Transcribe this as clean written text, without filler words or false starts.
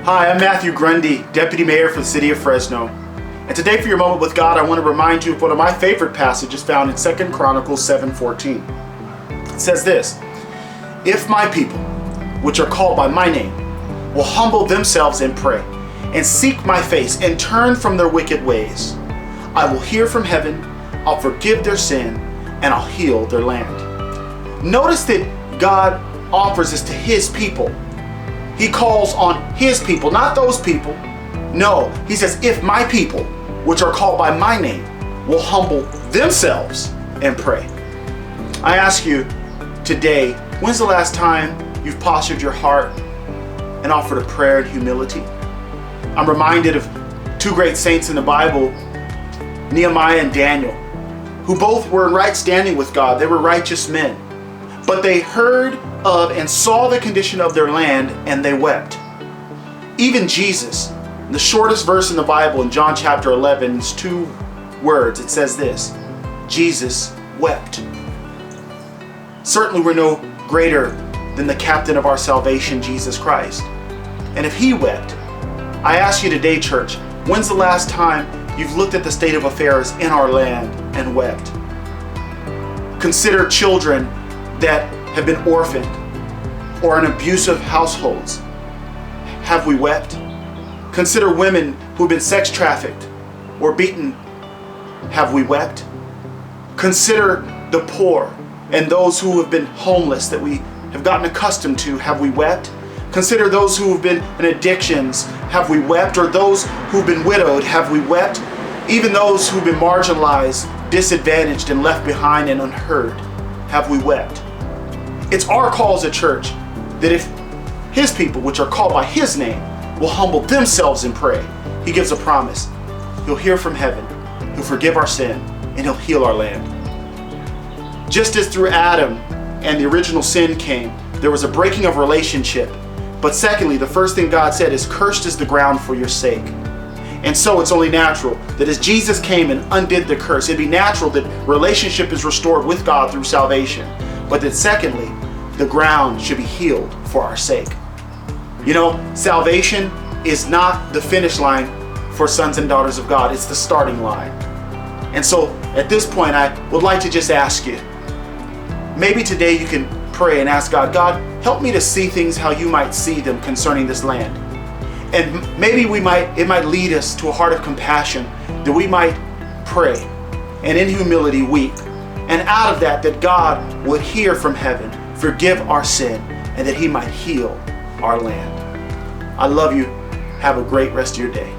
Hi, I'm Matthew Grundy, Deputy Mayor for the City of Fresno. And today for your moment with God, I want to remind you of one of my favorite passages found in 2 Chronicles 7:14. It says this, "If my people, which are called by my name, will humble themselves and pray, and seek my face, and turn from their wicked ways, I will hear from heaven, I'll forgive their sin, and I'll heal their land." Notice that God offers this to His people. He calls on His people, not those people. No, He says, if my people, which are called by my name, will humble themselves and pray. I ask you today, when's the last time you've postured your heart and offered a prayer in humility? I'm reminded of two great saints in the Bible, Nehemiah and Daniel, who both were in right standing with God. They were righteous men. But they heard of and saw the condition of their land, and they wept. Even Jesus, the shortest verse in the Bible in John chapter 11, it's 2 words. It says this, Jesus wept. Certainly we're no greater than the captain of our salvation, Jesus Christ. And if He wept, I ask you today, church, when's the last time you've looked at the state of affairs in our land and wept? Consider children that have been orphaned or in abusive households. Have we wept? Consider women who've been sex trafficked or beaten. Have we wept? Consider the poor and those who have been homeless that we have gotten accustomed to. Have we wept? Consider those who have been in addictions. Have we wept? Or those who've been widowed. Have we wept? Even those who've been marginalized, disadvantaged, and left behind and unheard. Have we wept? It's our call as a church that if His people, which are called by His name, will humble themselves and pray, He gives a promise. He'll hear from heaven, He'll forgive our sin, and He'll heal our land. Just as through Adam and the original sin came, there was a breaking of relationship. But secondly, the first thing God said is, cursed is the ground for your sake. And so it's only natural that as Jesus came and undid the curse, it'd be natural that relationship is restored with God through salvation. But that secondly, the ground should be healed for our sake. You know, salvation is not the finish line for sons and daughters of God. It's the starting line. And so at this point, I would like to just ask you, maybe today you can pray and ask God, God, help me to see things how you might see them concerning this land. And maybe it might lead us to a heart of compassion, that we might pray and in humility weep. And out of that God would hear from heaven, forgive our sin, and that He might heal our land. I love you. Have a great rest of your day.